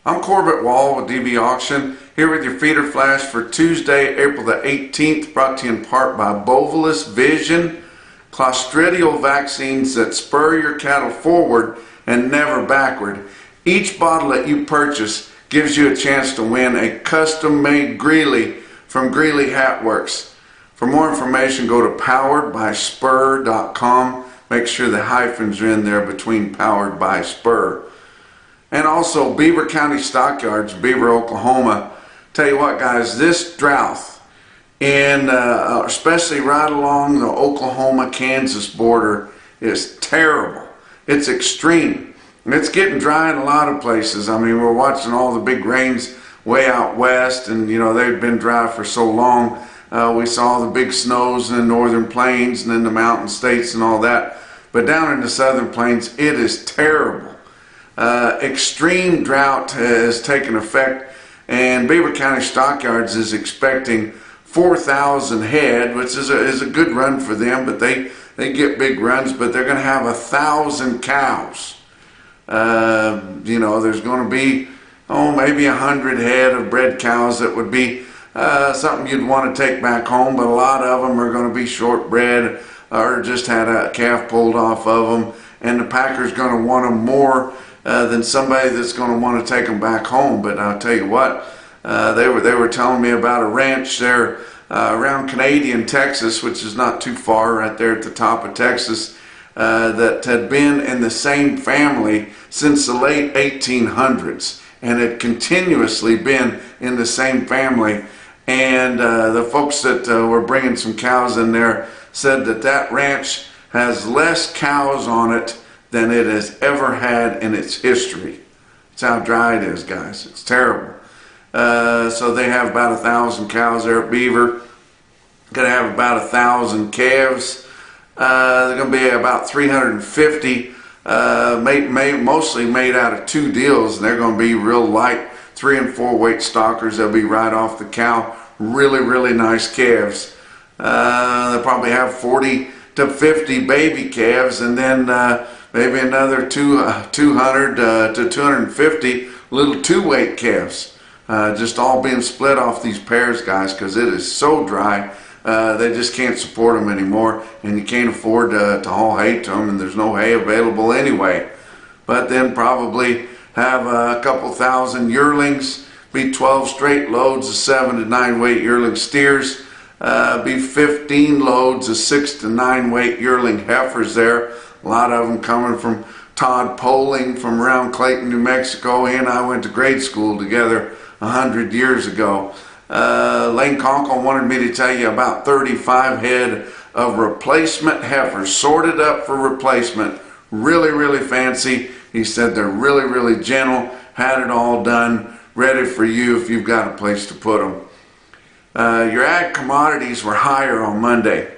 I'm Corbett Wall with DB Auction, here with your feeder flash for Tuesday, April the 18th, brought to you in part by Bovolus Vision, clostridial vaccines that spur your cattle forward and never backward. Each bottle that you purchase gives you a chance to win a custom-made Greeley from Greeley Hat Works. For more information, go to poweredbyspur.com. Make sure the hyphens are in there between Powered by Spur. And also Beaver County Stockyards, Beaver, Oklahoma. Tell you what, guys, this drought, especially right along the Oklahoma-Kansas border, is terrible. It's extreme. And it's getting dry in a lot of places. I mean, we're watching all the big rains way out west, and you know, they've been dry for so long. We saw the big snows in the northern plains and in the mountain states and all that. But down in the southern plains, it is terrible. Extreme drought has taken effect, and Beaver County Stockyards is expecting 4,000 head, which is a good run for them, but they get big runs, but they're going to have 1,000 cows. You know, there's going to be, maybe 100 head of bred cows that would be something you'd want to take back home, but a lot of them are going to be short bred or just had a calf pulled off of them, and the packer's going to want them more than somebody that's going to want to take them back home. But I'll tell you what, they were telling me about a ranch there around Canadian, Texas, which is not too far, right there at the top of Texas, that had been in the same family since the late 1800s, and had continuously been in the same family. And the folks that were bringing some cows in there said that that ranch has less cows on it than it has ever had in its history. That's how dry it is, guys. It's terrible. So they have about 1,000 cows there at Beaver. Going to have about 1,000 calves. They're going to be about 350, mostly made out of two deals, and they're going to be real light 3 and 4 weight stockers. They'll be right off the cow. Really, really nice calves. They'll probably have 40 to 50 baby calves, and then maybe another 200 to 250 little 2-weight calves, just all being split off these pairs, guys, because it is so dry. They just can't support them anymore, and you can't afford to haul hay to them, and there's no hay available anyway. But then probably have a couple thousand yearlings, be 12 straight loads of 7 to 9 weight yearling steers, be 15 loads of 6 to 9 weight yearling heifers there. A lot of them coming from Todd Poling from around Clayton, New Mexico. He and I went to grade school together 100 years ago. Lane Conkle wanted me to tell you about 35 head of replacement heifers, sorted up for replacement. Really, really fancy. He said they're really, really gentle, had it all done, ready for you if you've got a place to put them. Your ag commodities were higher on Monday,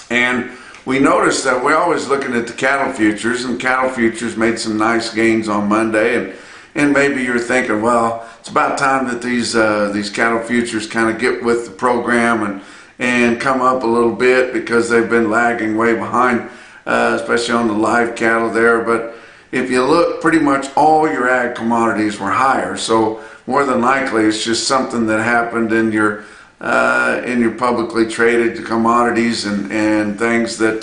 and we noticed that we're always looking at the cattle futures, and cattle futures made some nice gains on Monday, and maybe you're thinking, well, it's about time that these cattle futures kind of get with the program and come up a little bit, because they've been lagging way behind, especially on the live cattle there. But if you look, pretty much all your ag commodities were higher, so more than likely it's just something that happened in your publicly traded commodities and things that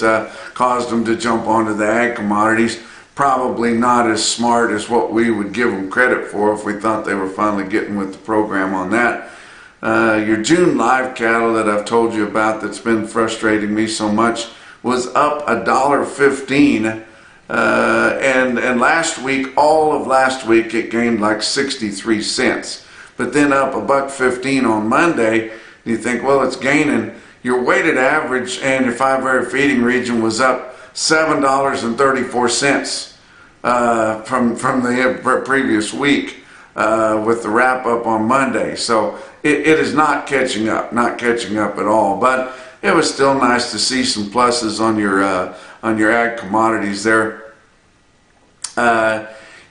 caused them to jump onto the ag commodities. Probably not as smart as what we would give them credit for if we thought they were finally getting with the program on that. Your June live cattle that I've told you about that's been frustrating me so much was up $1.15. And last week, all of last week, it gained like 63 cents. But then up $1.15 on Monday. You think, well, it's gaining. Your weighted average and your 5-area feeding region was up $7.34 from the previous week with the wrap up on Monday. So it is not catching up at all. But it was still nice to see some pluses on your ag commodities there.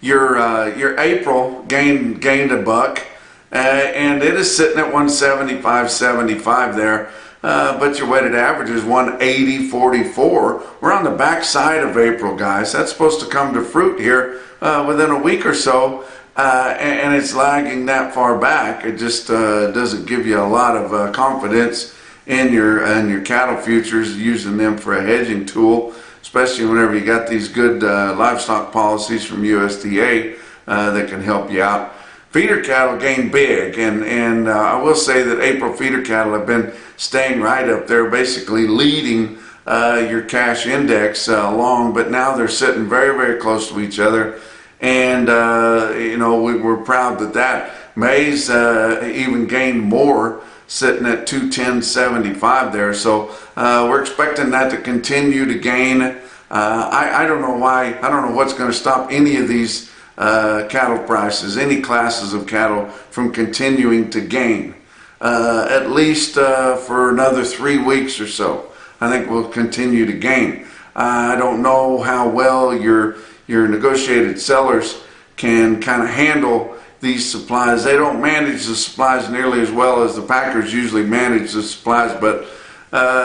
Your April gained $1, and it is sitting at 175.75 there. But your weighted average is 180.44. We're on the back side of April, guys. That's supposed to come to fruit here within a week or so. and it's lagging that far back. It just doesn't give you a lot of confidence in your cattle futures, using them for a hedging tool, especially whenever you got these good livestock policies from USDA that can help you out. Feeder cattle gained big, and I will say that April feeder cattle have been staying right up there, basically leading your cash index along, but now they're sitting very, very close to each other. And we're proud that maize even gained more, sitting at 210.75 there. So we're expecting that to continue to gain. I don't know why. I don't know what's going to stop any of these cattle prices, any classes of cattle, from continuing to gain. At least for another 3 weeks or so, I think we'll continue to gain. I don't know how well your negotiated sellers can kind of handle these supplies. They don't manage the supplies nearly as well as the packers usually manage the supplies, but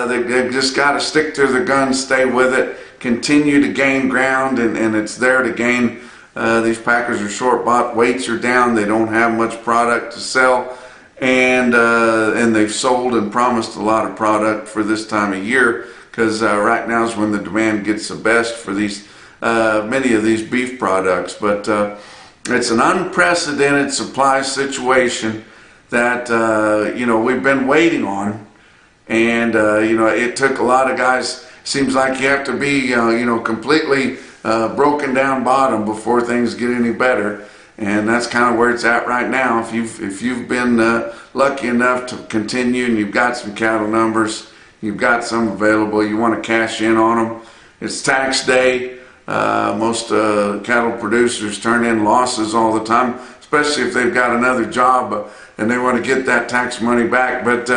they've just got to stick to their guns, stay with it, continue to gain ground, and it's there to gain. These packers are short bought, weights are down, they don't have much product to sell, and they've sold and promised a lot of product for this time of year, because right now is when the demand gets the best for these many of these beef products. But it's an unprecedented supply situation that we've been waiting on, and it took a lot of guys. Seems like you have to be completely broken down bottom before things get any better, and that's kind of where it's at right now. If you've been lucky enough to continue and you've got some cattle numbers, you've got some available, you want to cash in on them. It's tax day. Most cattle producers turn in losses all the time, especially if they've got another job and they want to get that tax money back. But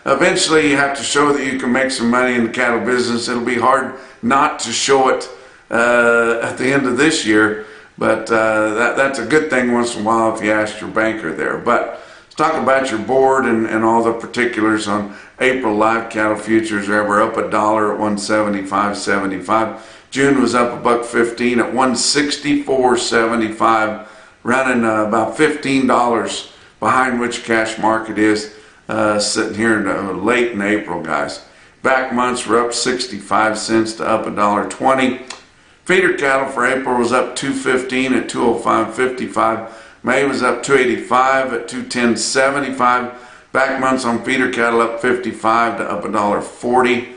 eventually you have to show that you can make some money in the cattle business. It'll be hard not to show it at the end of this year, but that's a good thing once in a while if you ask your banker there. But let's talk about your board and all the particulars on April live cattle futures. We're up $1 at 175.75. June was up $1.15 at 164.75, running about $15 behind which cash market is sitting here late in April, guys. Back months were up 65 cents to up $1.20. Feeder cattle for April was up $2.15 at 205.55. May was up $2.85 at 210.75. Back months on feeder cattle up 55 to up $1.40.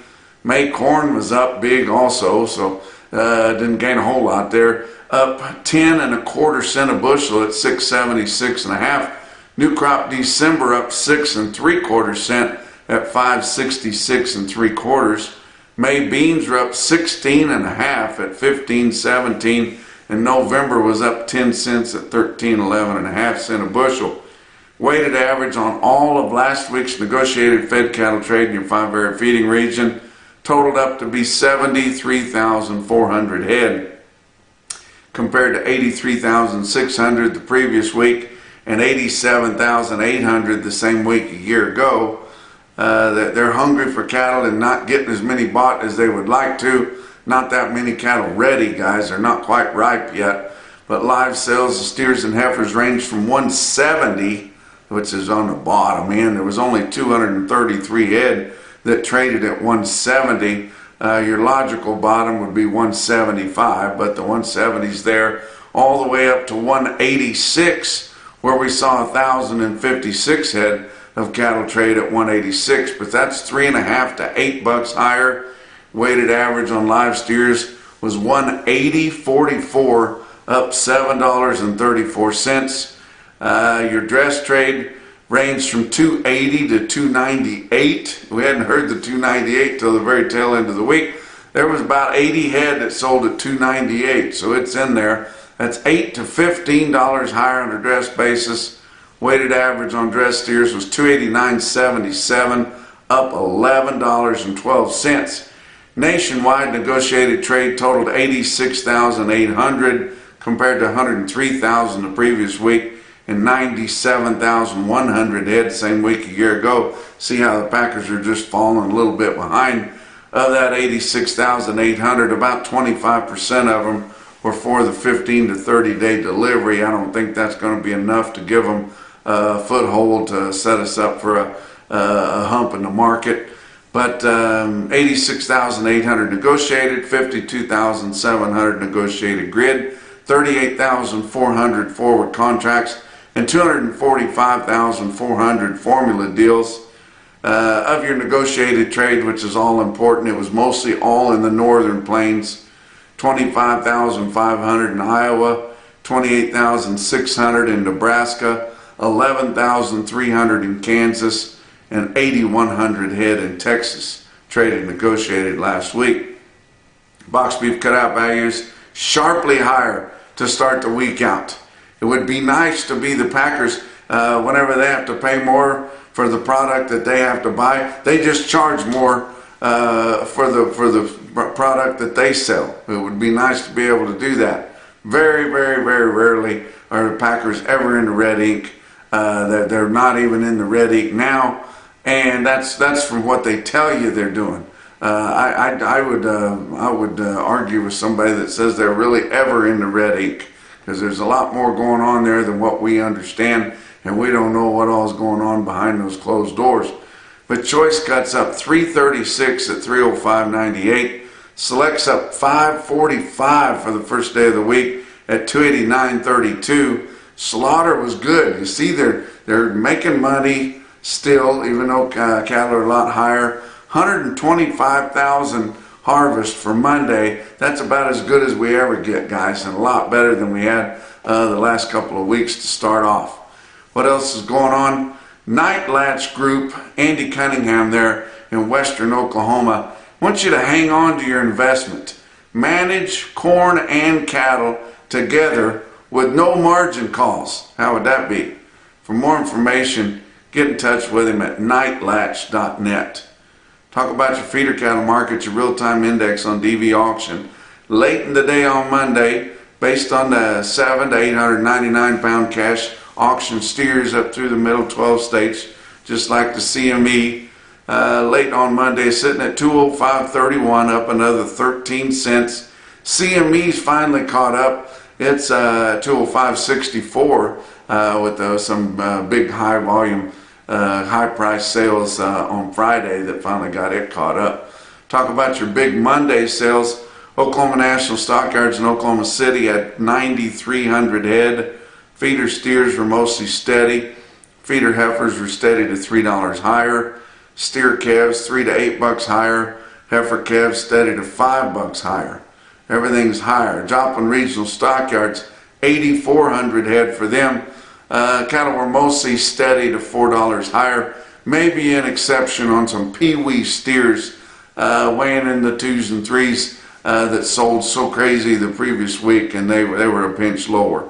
May corn was up big also, so didn't gain a whole lot there. Up 10 1/4 cents a bushel at 676 1/2. New crop December up 6 3/4 cents at 566 3/4. May beans were up 16 1/2 at 15.17, and November was up 10 cents at 13.11 1/2 cents a bushel. Weighted average on all of last week's negotiated fed cattle trade in your 5-area feeding region totaled up to be 73,400 head, compared to 83,600 the previous week and 87,800 the same week a year ago. They're hungry for cattle and not getting as many bought as they would like to. Not that many cattle ready, guys. They're not quite ripe yet. But live sales of steers and heifers range from 170, which is on the bottom end. There was only 233 head that traded at 170. Your logical bottom would be 175, but the 170's there, all the way up to 186, where we saw 1,056 head of cattle trade at 186, but that's $3.50 to $8 higher. Weighted average on live steers was 180.44, up $7.34. Your dress trade ranged from 280 to 298. We hadn't heard the 298 till the very tail end of the week. There was about 80 head that sold at 298, so it's in there. That's $8 to $15 higher on a dress basis. Weighted average on dress steers was 289.77, up $11.12. Nationwide negotiated trade totaled 86,800 compared to 103,000 the previous week, and 97,100 head same week a year ago. See how the packers are just falling a little bit behind. Of that 86,800, about 25% of them or for the 15 to 30 day delivery. I don't think that's going to be enough to give them a foothold to set us up for a hump in the market. But 86,800 negotiated, 52,700 negotiated grid, 38,400 forward contracts, and 245,400 formula deals. Of your negotiated trade, which is all important, it was mostly all in the northern plains. 25,500 in Iowa, 28,600 in Nebraska, 11,300 in Kansas, and 8,100 head in Texas traded negotiated last week. Box beef cutout values sharply higher to start the week out. It would be nice to be the Packers whenever they have to pay more for the product that they have to buy. They just charge more for the product that they sell. It would be nice to be able to do that. Very, very, very rarely are the Packers ever in the red ink. They're not even in the red ink now, and that's from what they tell you they're doing. I would argue with somebody that says they're really ever in the red ink, because there's a lot more going on there than what we understand, and we don't know what all is going on behind those closed doors. But choice cuts up 336 at 305.98. Selects up 545 for the first day of the week at 289.32. Slaughter was good. You see, they're making money still, even though cattle are a lot higher. 125,000 harvest for Monday. That's about as good as we ever get, guys, and a lot better than we had the last couple of weeks to start off. What else is going on? Night Latch Group, Andy Cunningham there in western Oklahoma. I want you to hang on to your investment. Manage corn and cattle together with no margin calls. How would that be? For more information, get in touch with him at nightlatch.net. Talk about your feeder cattle market, your real-time index on DV auction. Late in the day on Monday, based on the 7 to 899 pound cash auction steers up through the middle 12 states, just like the CME. Late on Monday, sitting at 205.31, up another 13 cents. CME's finally caught up. It's 205.64 with some big high volume, high price sales on Friday that finally got it caught up. Talk about your big Monday sales. Oklahoma National Stockyards in Oklahoma City at 9,300 head. Feeder steers were mostly steady. Feeder heifers were steady to $3 higher. Steer calves $3 to $8 higher. Heifer calves steady to $5 higher. Everything's higher. Joplin Regional Stockyards, 8,400 head for them. Cattle were mostly steady to $4 higher. Maybe an exception on some peewee steers weighing in the 2s and 3s that sold so crazy the previous week, and they were a pinch lower.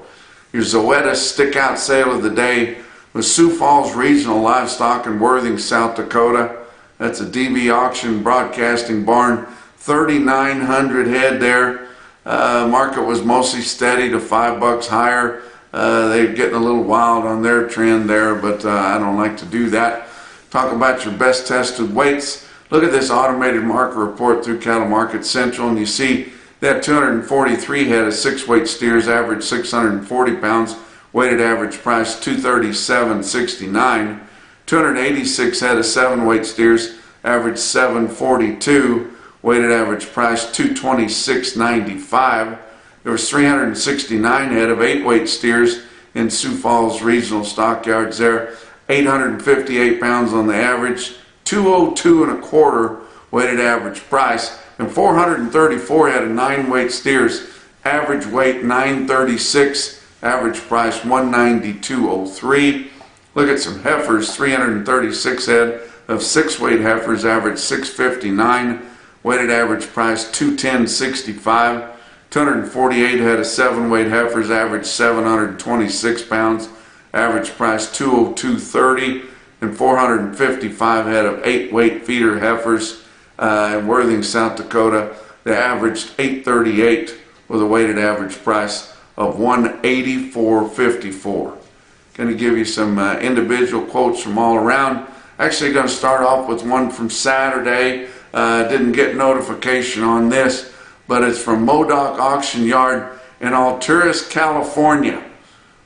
Your Zoetis stick-out sale of the day was Sioux Falls Regional Livestock in Worthing, South Dakota. That's a DV auction broadcasting barn, 3,900 head there. Market was mostly steady to $5 higher. They're getting a little wild on their trend there, but I don't like to do that. Talk about your best tested weights. Look at this automated market report through Cattle Market Central, and you see that 243 head of 6-weight steers averaged 640 pounds, weighted average price $237.69. 286 head of 7-weight steers averaged 742, weighted average price $226.95. There was 369 head of 8-weight steers in Sioux Falls Regional Stockyards there, 858 pounds on the average, 202 and a quarter weighted average price, and 434 head of 9-weight steers, average weight 936, average price $192.03. Look at some heifers, 336 head of 6-weight heifers, average 659, weighted average price $210.65. 248 head of 7-weight heifers, average 726 pounds, average price $202.30, and 455 head of 8-weight feeder heifers in Worthing, South Dakota. They averaged 838 with a weighted average price of $184.54. Going to give you some individual quotes from all around. Actually going to start off with one from Saturday. Didn't get notification on this, but it's from Modoc Auction Yard in Alturas, California.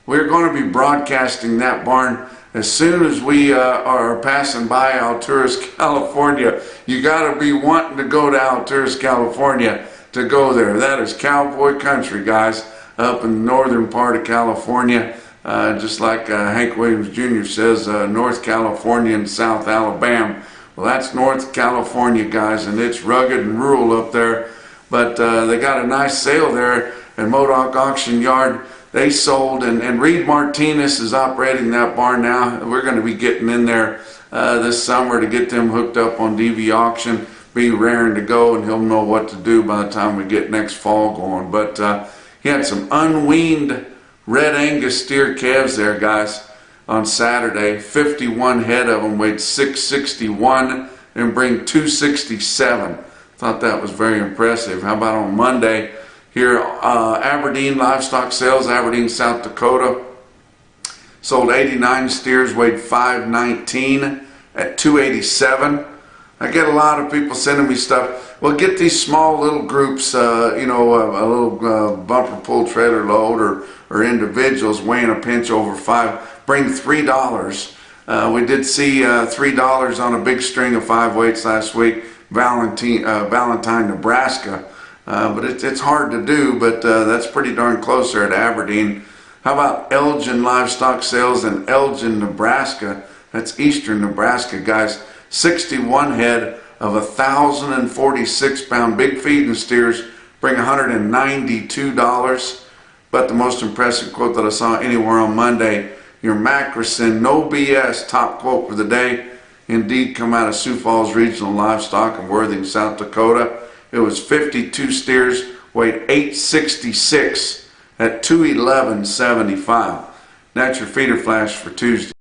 We're going to be broadcasting that barn as soon as we are passing by Alturas, California. You got to be wanting to go to Alturas, California to go there. That is cowboy country, guys, up in the northern part of California. Just like Hank Williams Jr. says, North California and South Alabama. Well, that's North California, guys, and it's rugged and rural up there. But they got a nice sale there at Modoc Auction Yard. They sold, and Reed Martinez is operating that barn now. We're going to be getting in there this summer to get them hooked up on DV auction, be raring to go, and he'll know what to do by the time we get next fall going. But he had some unweaned Red Angus steer calves there, guys, on Saturday. 51 head of them, weighed 661 and bring 267. Thought that was very impressive. How about on Monday? Here, Aberdeen livestock sales, Aberdeen, South Dakota. Sold 89 steers, weighed 519 at 287. I get a lot of people sending me stuff. Well, get these small little groups, you know, a little bumper pull trailer load or individuals weighing a pinch over 5. Bring $3. We did see $3 on a big string of 5 weights last week, Valentine, Nebraska. But it's hard to do, but that's pretty darn close there at Aberdeen. How about Elgin livestock sales in Elgin, Nebraska? That's eastern Nebraska, guys. 61 head of 1,046-pound big feeding steers bring $192. But the most impressive quote that I saw anywhere on Monday, your Macrocin, no BS, top quote for the day, indeed come out of Sioux Falls Regional Livestock in Worthing, South Dakota. It was 52 steers, weighed 866 at 211.75. That's your feeder flash for Tuesday.